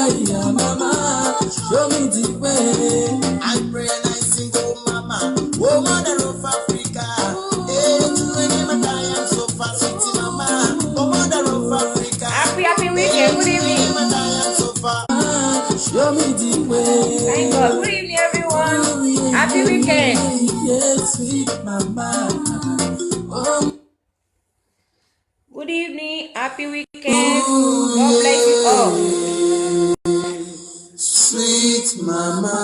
yeah, mama, show me the way. I pray and I sing, oh mama, oh mother of Africa. Hey, to any man I am so far, sweet mama, oh mother of Africa. Happy weekend, good evening. Show me the way. Thank God. Good evening, everyone. Happy weekend. Yes, sweet mama. Good evening. Happy weekend. God bless you all. Sweet mama.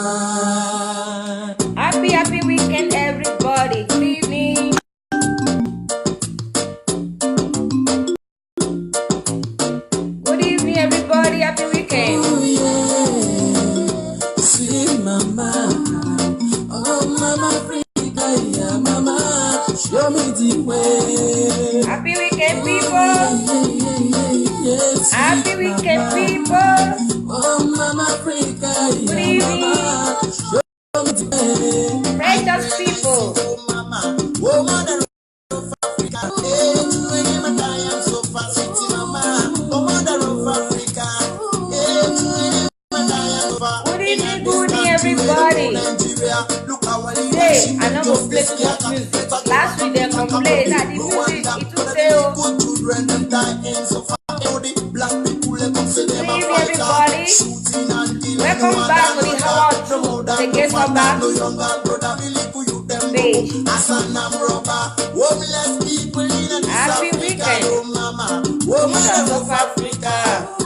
Happy weekend, everybody. Good evening. Good evening, everybody. Happy weekend. Oh, yeah. Sweet mama. Oh, mama, Africa, yeah, mama. Show me the way. Happy weekend, people. Yes, Happy weekend, people. oh, mama, Africa, Good yeah, evening. mama. Show me the way. Precious people. Oh, mama. Oh, mother of Africa. Hey, to any man I am so far, sweet mama. Oh, mother of Africa. Hey, to any man I am so far. Good evening, everybody. Hey, I know we'll play too much music. Last week they complained that the music it will fail. Good evening, everybody. Welcome back to the Howard Show. The guest of that page. Happy weekend. Woman of Africa.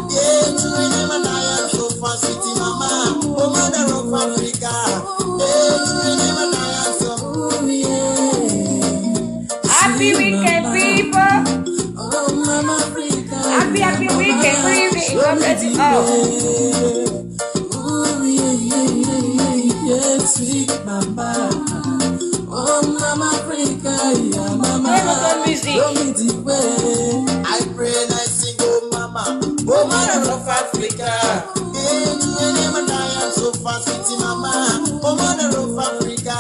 Yeah, to any man I am so far, sweet mama. Woman of Africa. Yeah, to any man I am so. Oh, yeah. Happy weekend, people. Oh, mama Africa. Happy weekend. Good evening. God bless you all. Oh, yeah, sweet mama. Oh, mama Africa, yeah, mama. Show me the way. I pray and I sing, oh mama, oh mother of Africa. Hey, to any man I am so far, sweet mama, oh mother of Africa.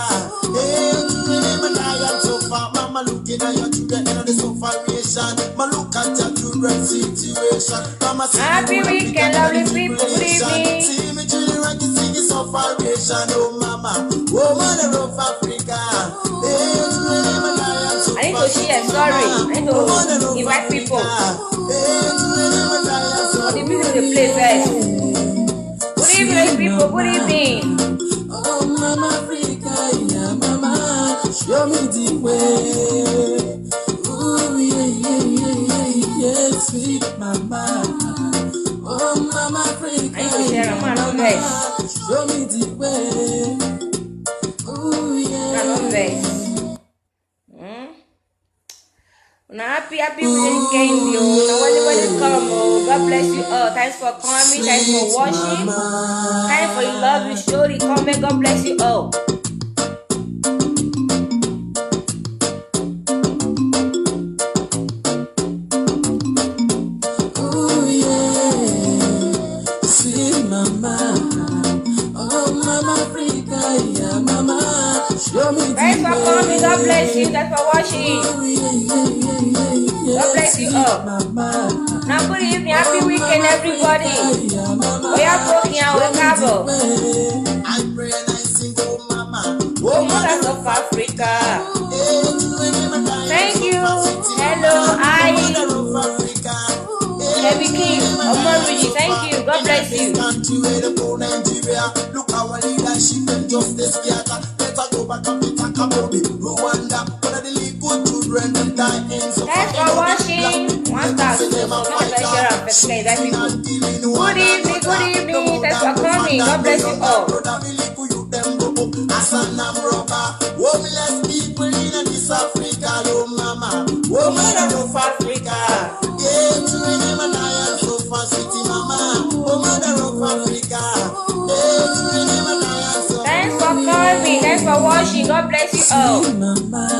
Hey, to any man I am so far, mama looking at your children and the sofa creation. Mama look at your children situation. Mama, happy weekend, lovely people. Good evening. See me children like you sing so far creation, oh mama, oh mother of Africa. Hey, to any man I am so far. I need to share, sorry. I need to invite people. For the music to play first. Good evening, people. Good evening. Oh, mama Africa, yeah, mama. Show me the way. Oh, yeah, sweet mama. Oh, mama Africa, I need to share a man on verse. show me the way. Oh, yeah. Man on verse. Happy weekend, yo. Now everybody come, oh. God bless you all. Thanks for coming. Thanks for watching. Thanks for your love. You show the comment. God bless you all. Oh, yeah. Sweet mama. Oh, mama Africa, yeah, mama. Show me the Thanks for coming. God bless you. Thanks for watching. God bless you all. Now, good evening. Happy weekend, everybody. We are talking our cabo. I pray and I sing, oh mama, Oh, mothers of Africa. Thank you. Hello, I. Heavy King, Omoriji. Thank you. God bless you. Look our leadership and justice. Let's go back and be talk about it. Rwanda, one of the good children and die in so. Thanks for watching. One star. Good evening. Thanks for coming. God bless you all. Homeless people in this Africa, oh mama, woman of Africa. Yeah, to any man I am so far, city mama, woman of Africa. Yeah, to any man I am so. Thanks for coming. Thanks for watching. God bless you all.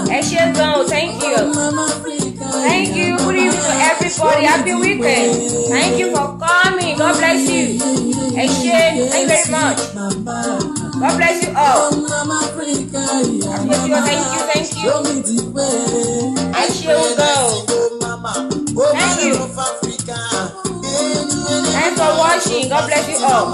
Eshegon, thank you. Thank you. Good evening to everybody. Happy weekend. Thank you for coming. God bless you. Eshe, thank you very much. God bless you all. Thank you. Eshe will go. Thank you. Thanks for watching. God bless you all.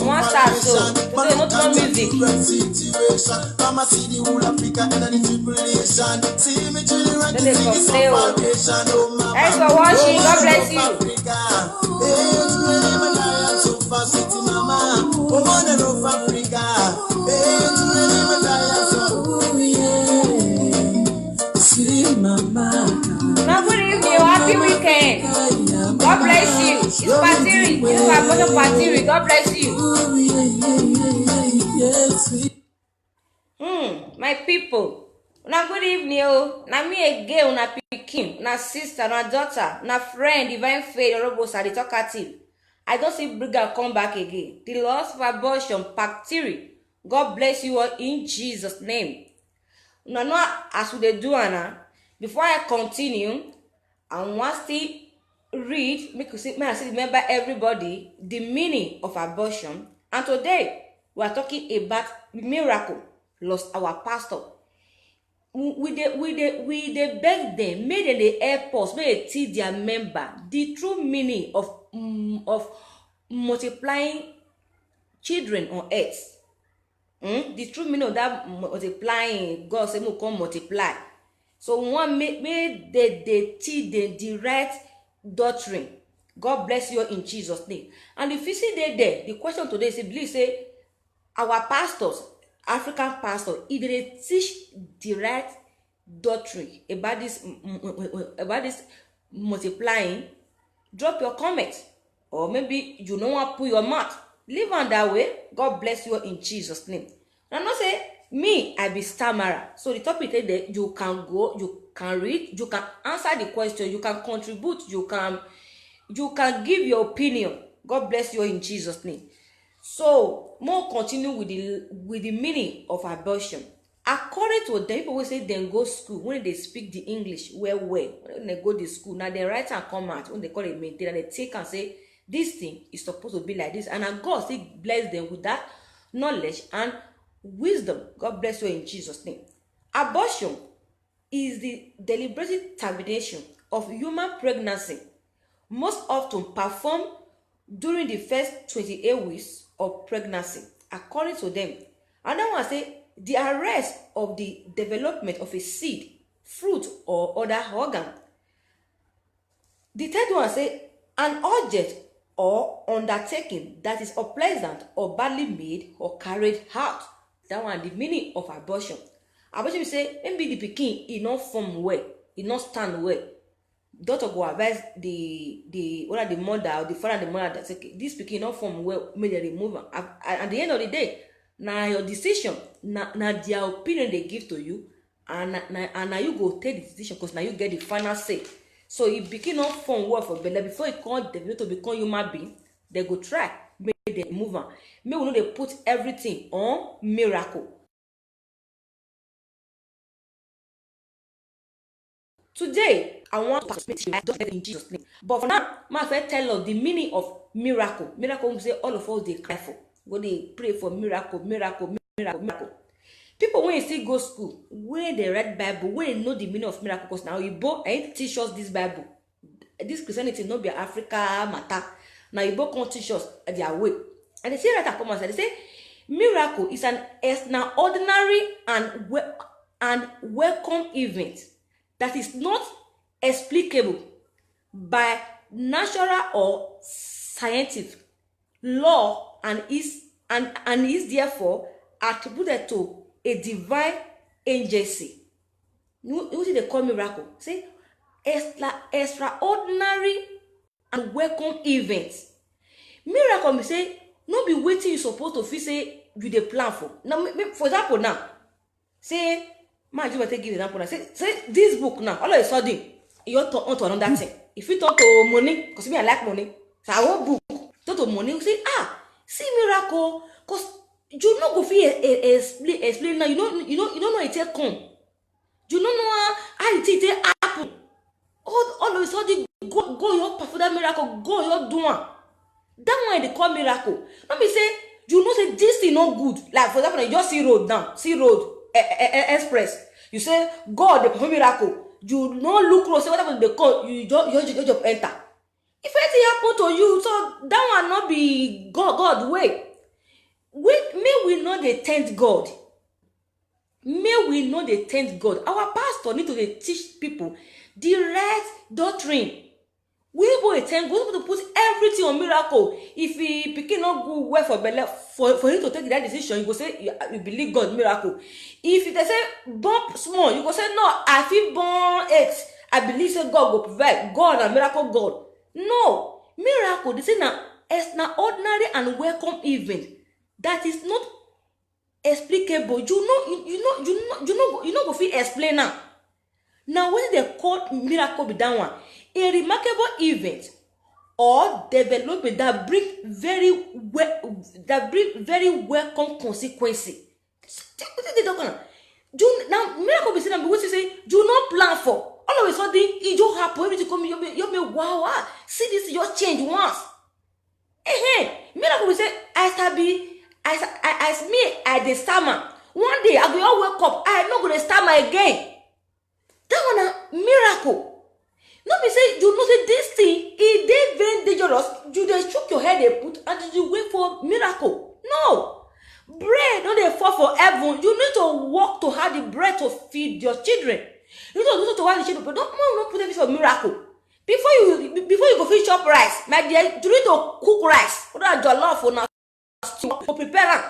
One star, so today not more music. Mama see the whole Africa and the tribulation. See me to the right to thanks for watching. God bless you. Now good evening, happy weekend. God bless you. It's Patiri. It's Apostle Patiri. God bless you. My people. Now good evening. Now me again, na pikin, na sister, na daughter, na friend, divine faith, Orobo Sadi talkative. I don't see Brigger come back again. The loss of abortion, Patiri. God bless you all in Jesus' name. Now, as we do, Anna, before I continue, I want to read, make I remember everybody the meaning of abortion. And today we are talking about miracle lost our pastor. We they beg them, made them the airports, made they teach their member the true meaning of multiplying children on earth. The true meaning of that multiplying, God said, "We come multiply." So one made they teach the right doctrine. God bless you in Jesus' name. And if you see there, the question today is, believe say our pastors, African pastors, if they teach the right doctrine about this multiplying, drop your comment, or maybe you don't want to put your mouth. Live on that way. God bless you in Jesus' name. And not say me, I be stammerer. So the topic is that you can go, you can read, you can answer the question, you can contribute, you can give your opinion. God bless you in Jesus' name. So more continue with the meaning of abortion. According to them, people will say they go school when they speak the English well. When they go to school, now they write and come out when they call it maintain, and they take and say this thing is supposed to be like this, and God still bless them with that knowledge and wisdom. God bless you in Jesus' name. Abortion is the deliberate termination of human pregnancy, most often performed during the first 28 weeks of pregnancy, according to them. Another one say the arrest of the development of a seed, fruit, or other organ. The third one say an object or undertaking that is unpleasant or badly made or carried out. That one, the meaning of abortion. Abortion, we say maybe the pikin is not form well, it not stand well. Doctor go advise the mother or the father and the mother that say, okay, this pikin not form well, may they remove am. At the end of the day, now your decision, now their opinion they give to you, and now you go take the decision because now you get the final say. So if pikin not form well for belle, before it can't develop to become human being, they go try make they remove am. May we know they put everything on miracle. Today, I want to participate in Jesus' name. But for now, my friend tell us the meaning of miracle. Miracle, we say all of us they cry for. When they pray for miracle. People when you still go school, when they read Bible, when they know the meaning of miracle, because now Igbo ain't teach us this Bible. This Christianity not be Africa matter. Now Igbo can't teach us their way. And they say right come and they say miracle is an ordinary and welcome event that is not explicable by natural or scientific law and is therefore attributed to a divine agency. You see they call miracle. Say extraordinary and welcome events. Miracle we say no be waiting you supposed to feel say you dey plan for. Now for example now, say man, you take give example now. Say this book now, all of a sudden, you want to another thing. If you talk to money, because me I like money, so I want book. Talk to money, you say see miracle, because you not go feel explain now. You don't know it take come. You don't know how it happen. All of a sudden, go your perform that miracle, go your do one. That one they call miracle. Let me say, you know say this thing not good. Like for example, you just see road now, see road express. You say God dey perform miracle. You no look close. Say whatever they call you just enter. If anything happen to you, so that one not be God way. May we not dey tempt God. May we not dey tempt God. Our pastor need to dey teach people the right doctrine. We go attend, go to put everything on miracle. If he pikin not go well for belle, for him to take that decision, you go say you believe God miracle. If they say born small, you go say no, I feel born 8. I believe say God will provide. God and miracle God. No, miracle. They say now it's an ordinary and welcome event that is not explicable. You know go fit explain now. Now when they call miracle be that one, a remarkable event or development that bring very welcome consequences. Now miracle be saying what you say do not plan for. All of a sudden it just happen. Everything come you me wow, see this your change once. Miracle be say as me I dey stammer. One day I go all wake up, I no go dey stammer again. That one a miracle. No be say you know say this thing it dey very dangerous. You dey shook your head dey put and you wait for miracle. No, bread no dey fall for heaven. You need to work to have the bread to feed your children. You need to have the children, but don't put everything for miracle. Before you go fit chop rice, my dear, you need to cook rice. Put that jollof or na stew or prepare am.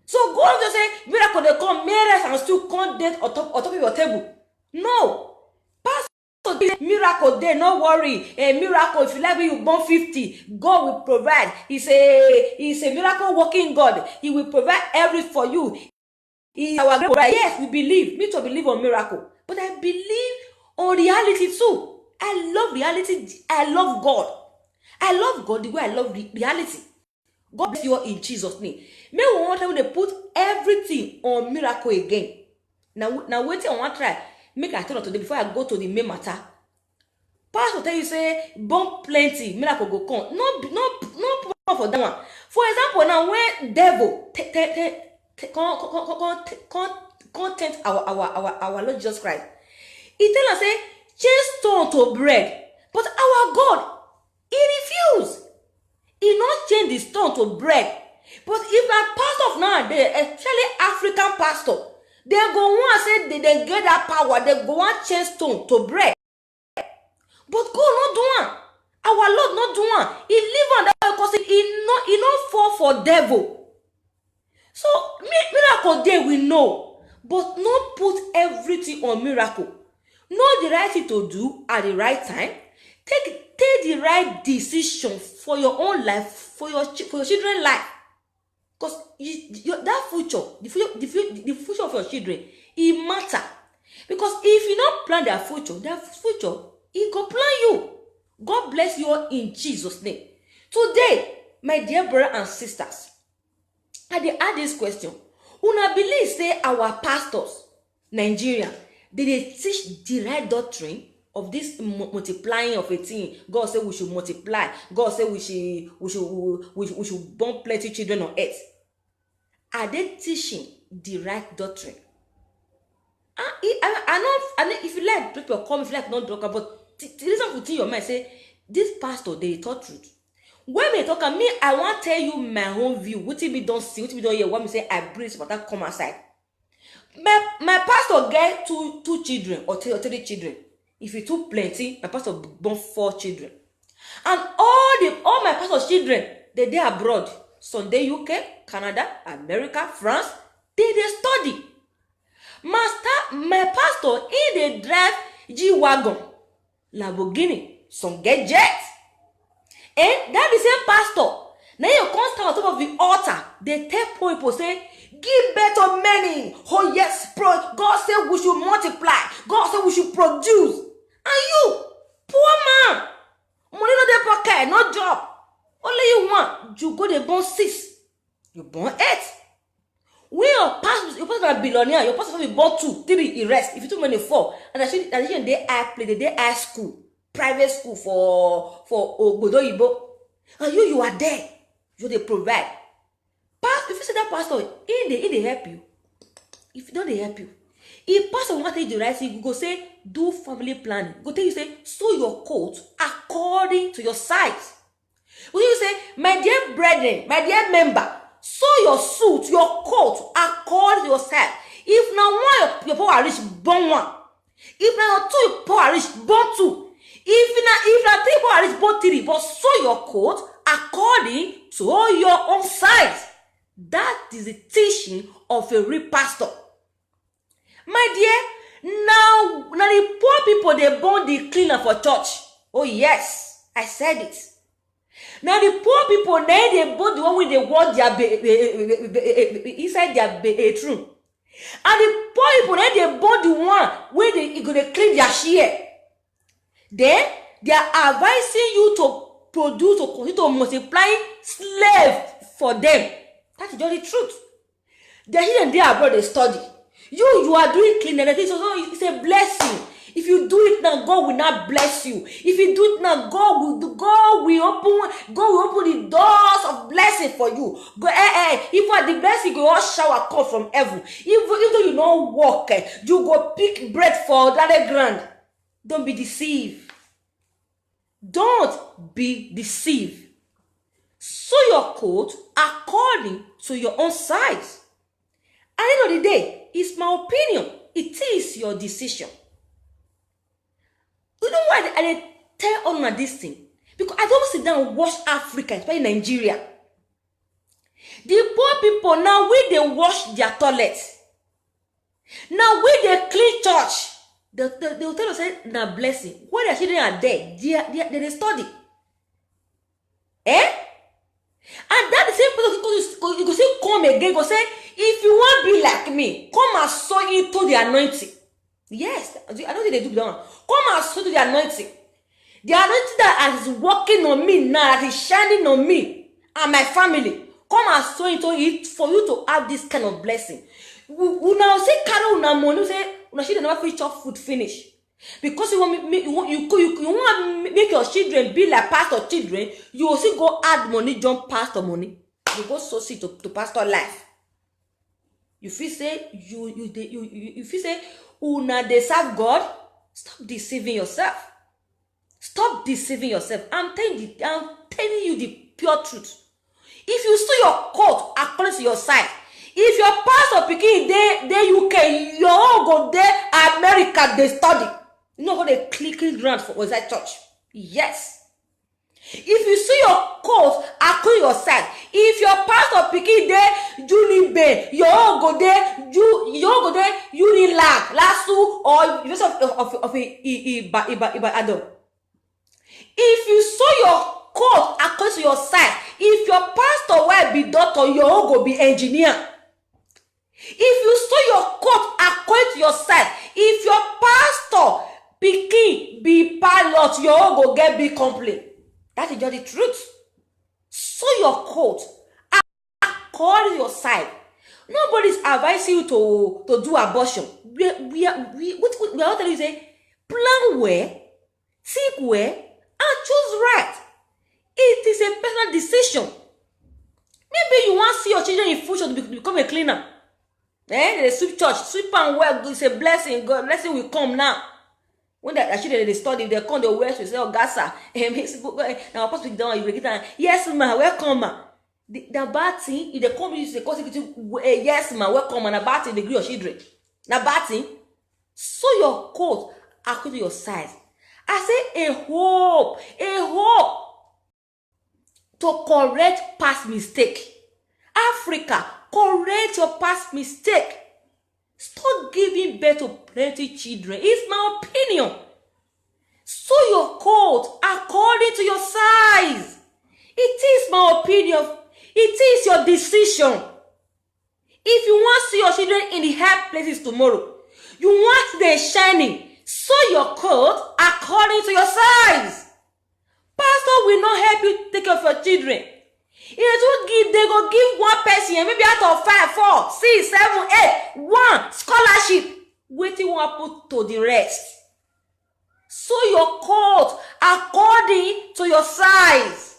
So go on to say miracle dey come, rice and stew come dead on top of your table. No, pastor miracle dey, no worry. A miracle, if you like you born 50, God will provide. He's a miracle working God. He will provide everything for you. He our great. Yes, we believe. Me to believe on miracle, but I believe on reality too. I love reality. I love God. I love God the way I love reality. God bless you in Jesus' name. May we want to put everything on miracle again. Now waiting on one try. Make I turn on today before I go to the main matter. Pastor tell you say born plenty, miracle go come. No problem for that one. For example, now when devil content our Lord Jesus Christ, he tell us say change stone to bread, but our God he refuse. He not change the stone to bread. But if a pastor of nowadays, especially African pastor, they go want say they get that power, they go want change stone to bread. But God not do one. Our Lord not do one. He live on that because he not fall for devil. So miracle day we know, but not put everything on miracle. Know the right thing to do at the right time. Take the right decision for your own life, for your children's life. Because that future, the future of your children, it matter. Because if you don't plan their future, it go plan you. God bless you all in Jesus' name. Today, my dear brothers and sisters, I dey ask this question. Una believe say our pastors, Nigeria, they teach the right doctrine of this multiplying of a thing? God said we should multiply. God said we should born plenty children on earth. Are they teaching the right doctrine? I know if you like people come, if you like not talk about the reason for your mind say this pastor they taught truth. When they talk me, I want to tell you my own view. What if we don't see, what if we don't hear? What me say I breathe, but that come outside. My pastor get two children or three children. If you too plenty, my pastor born 4 children. And all my pastor's children, they abroad. Some they UK, Canada, America, France. They study. My pastor, they drive G-Wagon, Lamborghini, some get jets. And that the same pastor. Now you come stand on top of the altar. They tell people say, give birth to many. Oh yes, God said we should multiply. God said we should produce. And you, poor man, money no dey pocket, no job. Only you want, you go dey born 6. You born 8. When your pastor a billionaire, your pastor will be born 2, 3, he rest. If you too many 4, and I see they high school, private school for Obodo Ibo. And you are there. You they provide. If you say that pastor, he they help you. If don't they help you, If pastor want to tell you the right thing, you go say, do family planning. Go tell you say, sew your coat according to your size. Will you say, my dear brethren, my dear member, sew your suit, your coat according to your size. If now one your power rich, born one. If now two your power rich, born two. If now three power rich, born three. But sew your coat according to your own size. That is the teaching of a real pastor. My dear, now the poor people, they born the cleaner for church. Oh yes, I said it. Now the poor people, they born the one with the wash their inside their bedroom. And the poor people, they born the one where they gonna clean their share. Then they are advising you to produce or continue to multiply slave for them. That is just the truth. They're here and there abroad, they study. You are doing cleaning, so it's a blessing. If you do it now, God will not bless you. If you do it now, God will open the doors of blessing for you. If at the blessing, you all shower come from heaven. Even though you don't walk, you go pick bread for the other ground. Don't be deceived. Don't be deceived. Sew your coat according to your own size. At the end of the day, it's my opinion. It is your decision. You know why I tell on this thing? Because I don't sit down and watch Africa, especially Nigeria. The poor people now, when they wash their toilets, now when they clean church, they will tell us na blessing. When their children are there, they study. And that the same person you go say come again, go say, if you want to be like me, come and sow into the anointing. Yes, I don't think they do that. Come and sow to the anointing. The anointing that is working on me now, that is shining on me and my family. Come and sow into it for you to have this kind of blessing. We now say carry una money, say una children never finish your food finish. Because you want to make your children be like pastor children, you also go add money, jump pastor money. You go sow seed to pastor life. You feel say you feel say una they serve God. Stop deceiving yourself. Stop deceiving yourself. I'm telling you the pure truth. If you sew your coat according to your size, if your pastor picking they UK, your own go there America they study. You know how they clicking ground for outside church? Yes. If you see your coat according to your size, if your pastor picking there Unibe, your own go there Unilag, Lasso, or use of a Adam. If you sew your coat according to your size, if your pastor will be doctor, your own go be engineer. If you sew your coat according to your size, if your pastor picking be pilot, your own go get big complaint. That is just the truth. Sew your coat according to your size. Nobody's advising you to do abortion. We are telling you say, plan well, think well, and choose right. It is a personal decision. Maybe you want to see your children in future to become a cleaner. They sweep church, sweep and well. It's a blessing. God blessing will come now. When they actually they study, they come the west, we say, oh Gaza, now pass it down, you break it down. Yes, ma, welcome, ma. The bad thing, if they come use the consecutive, yes, ma, welcome, and a bad thing, they grew your children. Now bad thing, sew your coat according to your size. I say a hope to correct past mistake. Africa, correct your past mistake. Stop giving birth to plenty children. It's my opinion. Sew your coat according to your size. It is my opinion. It is your decision. If you want to see your children in the high places tomorrow, you want them shining, sew your coat according to your size. Pastor will not help you take care of your children. They go give one person, maybe out of 5, 4, 6, 7, 8, 1 scholarship. Waiting one put to the rest. Sew your coat according to your size.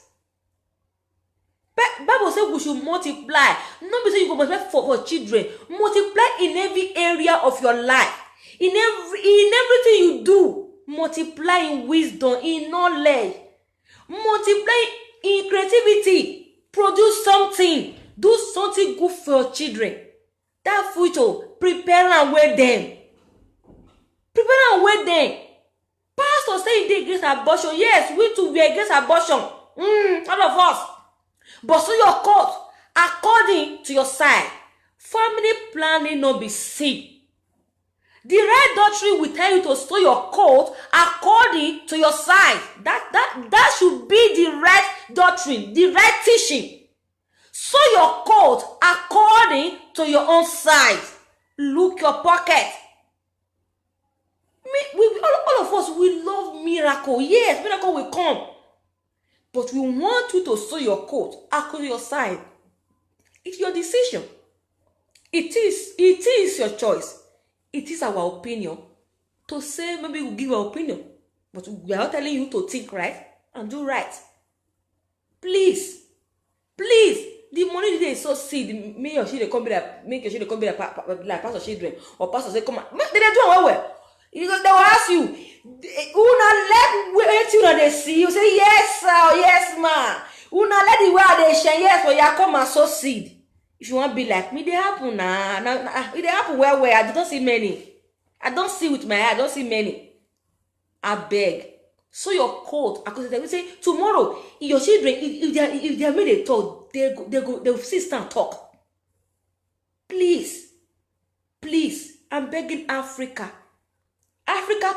Bible says we should multiply. Not because you go multiply for children. Multiply in every area of your life. In everything you do, multiply in wisdom, in knowledge, multiply in creativity, produce something, do something good for your children. That future, prepare and wait them. Prepare and wait them. Pastor say they against abortion. Yes, we too be against abortion. All of us. But so your court, according to your side, family planning not be sin. The right doctrine will tell you to sow your coat according to your side. That should be the right doctrine, the right teaching. Sow your coat according to your own side. Look your pocket. All of us, we love miracle. Yes, miracle will come. But we want you to sow your coat according to your side. It's your decision. It is your choice. It is our opinion. To say, maybe we'll give our opinion. But we are not telling you to think right and do right. Please. The money they so seed, me or she they come be like pastor children or pastor say come on. They do well. Because they will ask you, una let wait you they see you say yes sir, yes ma. Una let the way they share yes for you come and sow seed. If you want to be like me, they happen nah. It happen well. I don't see many. I don't see with my eye. I don't see many. I beg. So your coat, because they will say tomorrow, your children, if they are made a talk, they will sit and talk. Please, I'm begging Africa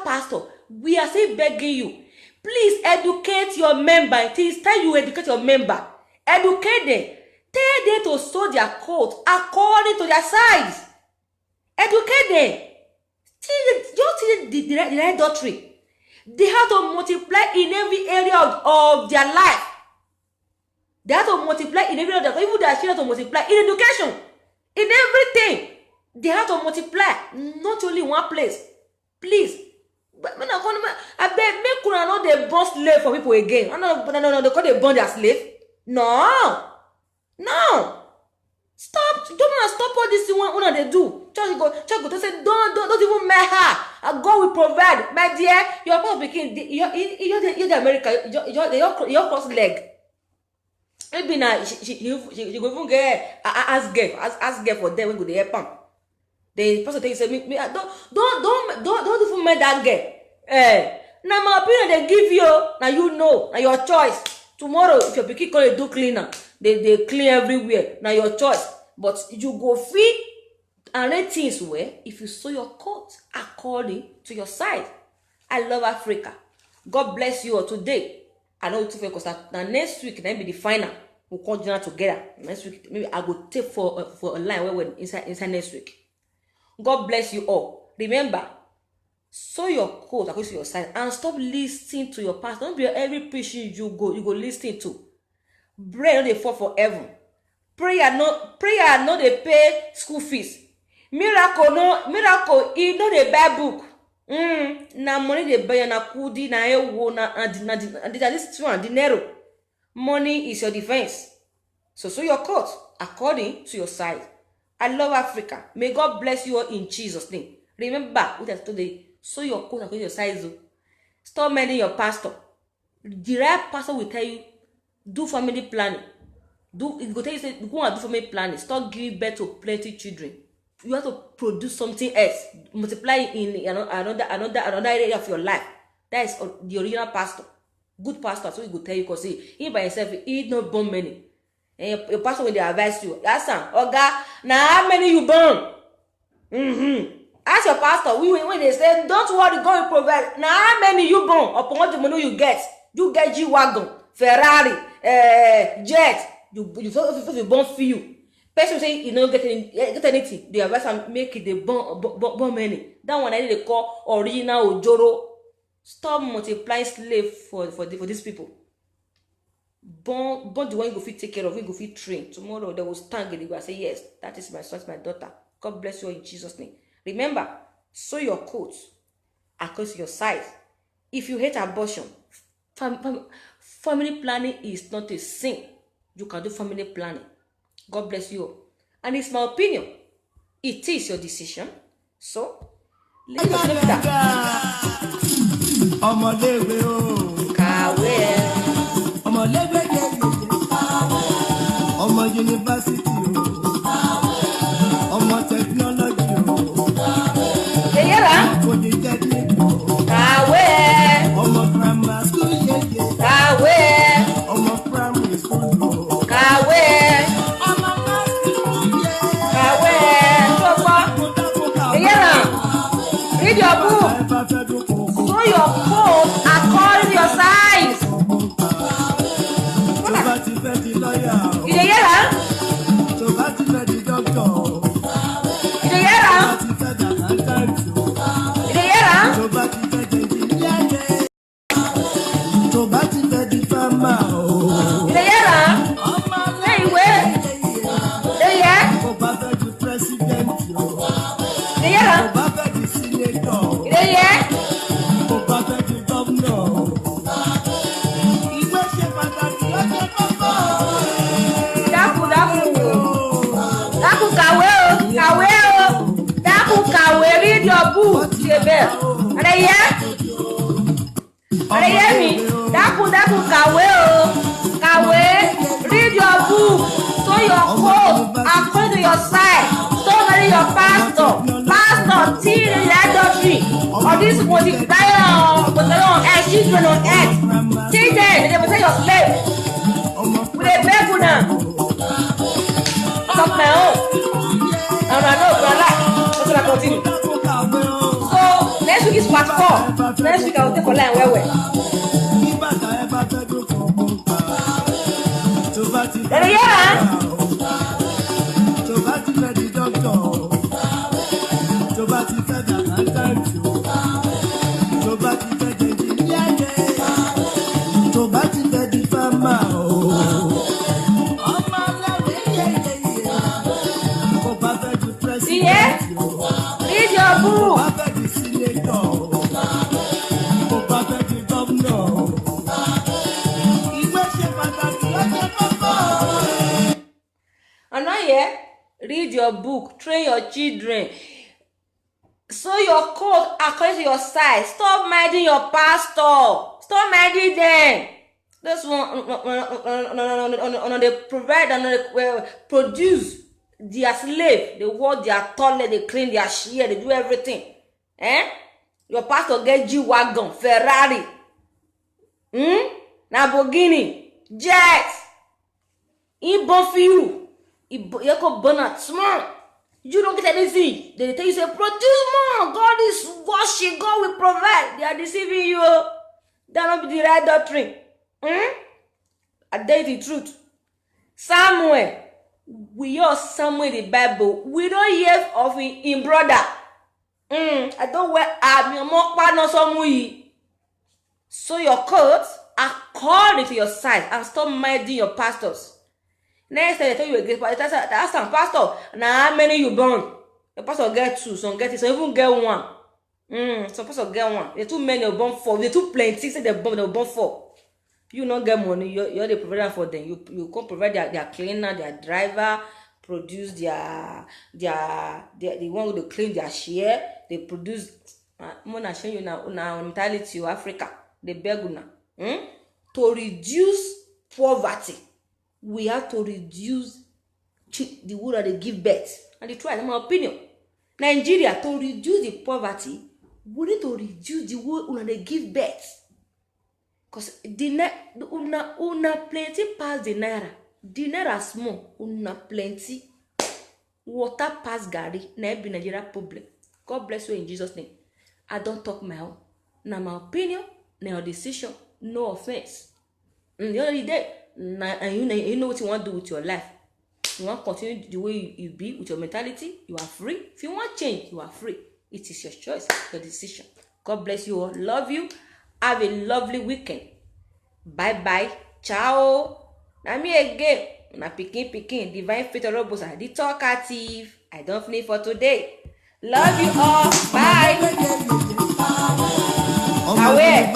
pastor, we are still begging you. Please educate your member. It is time you educate your member. Educate them. Tell them to sow their coat according to their size. Educate them. Just teach the right doctrine. They have to multiply in every area of their life. They have to multiply in every area of their life. Even their children to multiply in education. In everything. They have to multiply. Not only one place. Please. I beg, make una know they burn slave for people again. No, they call they burn their slave. No. Stop all this one they do. Church go to say, don't even make her. God will provide. My dear, your papa begin, you're the America, you're cross leg. Maybe now she go even get ask girl for them when go they help them. The person tell you say me don't even make that girl. Now my opinion they give you, now you know, now your choice. Tomorrow if your pikin call do cleaner, they clean everywhere. Now your choice. But you go free and let things well if you sow your coat according to your size. I love Africa. God bless you all today. I know it's because now next week then be the final. We'll come join together. Next week maybe I go take for a line where we're inside next week. God bless you all. Remember, sow your coat according to your size and stop listening to your pastor. Don't be every preaching you go listening to. Bread no dey fall for heaven. Prayer no dey pay school fees. Miracle e no dey buy book. Na money dey buy na kudi na ewo na this one dinero. Money is your defense. So sow your coat according to your size. I love Africa. May God bless you all in Jesus' name. Remember what I today. Sow your coat according to your size. Stop meddling your pastor. The right pastor will tell you, do family planning. It go tell you say go and do family planning. Stop giving birth to plenty children. You have to produce something else. Multiply in another area of your life. That is the original pastor. Good pastor. So he will tell you because he by himself he not born many. And your pastor will advise you. Ask him, Oga, now how many you born? Ask your pastor. When they say don't worry, God will provide. Now how many you born? Upon what the money you get G-Wagon, Ferrari, jet. You born few. Person say you don't get anything. They advise and make it the born many. That one I need to call original Ojoro. Stop multiplying slave for these people. Born the one you go fit take care of, you go fit train. Tomorrow they will stand and they will say, yes, that is my son, my daughter. God bless you in Jesus' name. Remember, sow your coat according to your size. If you hate abortion, family planning is not a sin. You can do family planning. God bless you. And it's my opinion. It is your decision. So, Ọmọléèwé o. Kàwé. Ọmọléèwé yeye. Ọmọ yunifásitì o. Ọmọ tẹkinọ́lọ́jì o. Yeye ra. Polytechnic o. Kàwé. Ọmọ grammar school yeye. Kàwé. Ọmọ primary school o. Kàwé. Ọmọ primary school yeye. Kàwé. Sọ́kọ́. Yeye ra. Read your book. So your code according to your size. You dey hear am? You dey hear am? You dey hear am? You dey hear am? Say ìwé. Dey hear? Dey hear am? You dey hear? Dákun kàwé o. Dákun kàwé, read your book. Ṣé bẹ́ẹ̀? Are you here? Are you hear me? Dákun kàwé o. Kàwé, read your book. So your code according to your size. So marry your pastor. Pastor, till the adultery. Or this multiplier on earth, children on earth. Till then, they will say your slave. We dey beg una. Talk my own. And I know, but I like. Let's gonna continue. So next week is part 4. Next week I will take for line well. There you are. Yeah? Read your book. And now here, read your book, train your children. So your code according to your size. Stop minding your pastor. Stop minding them. This one, they provide and they produce their slave. They work their toilet, they clean their share, they do everything. Your pastor get G-Wagon, Ferrari, Lamborghini, Jets. He born for you. You go burn out small. You don't get anything. They tell you, say, produce more. God is washing. God will provide. They are deceiving you. That not be the right doctrine. I tell you the truth. Samuel. We hear Samuel in the Bible. We don't hear of him brother. I don't wear Samuel. So your coats are according to your size and stop minding your pastors. Next time they tell you a great pastor, ask them, pastor, now how many you born? The pastor get 2, some get 3, some even get 1. Some pastor get 1. They too many, they born 4. They too plenty, say they born 4. You not get money, you're the provider for them. You can provide their cleaner, their driver, produce the one who clean their share. They produce. I'm gonna show you now mentality of Africa. They beg now. To reduce poverty. We have to reduce the wood that they give birth. And they try, in my opinion. Nigeria, to reduce the poverty, we need to reduce the wood that they give birth. Because una plenty pass the naira. The naira small, una plenty. Water pass Gary, na be Nigeria problem. God bless you in Jesus' name. I don't talk my own. Now my opinion, now your decision, no offense. The other day, and you know what you want to do with your life. You want to continue the way you be with your mentality, you are free. If you want change, you are free. It is your choice, your decision. God bless you all. Love you. Have a lovely weekend. Bye bye. Ciao. Now me again. Na pikin. Divine Faith Robosa. The talkative. I don't finish for today. Love you all. Bye. Away.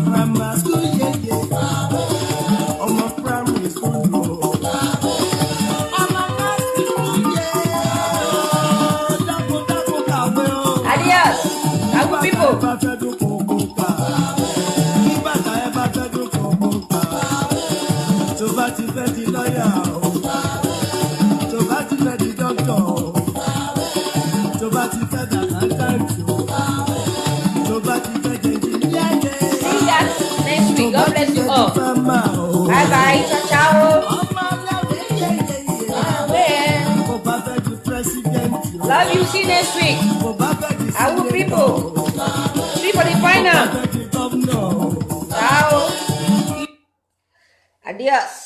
Grammar school, yeah. you next week. I will people. See for the final. Ciao. Adios.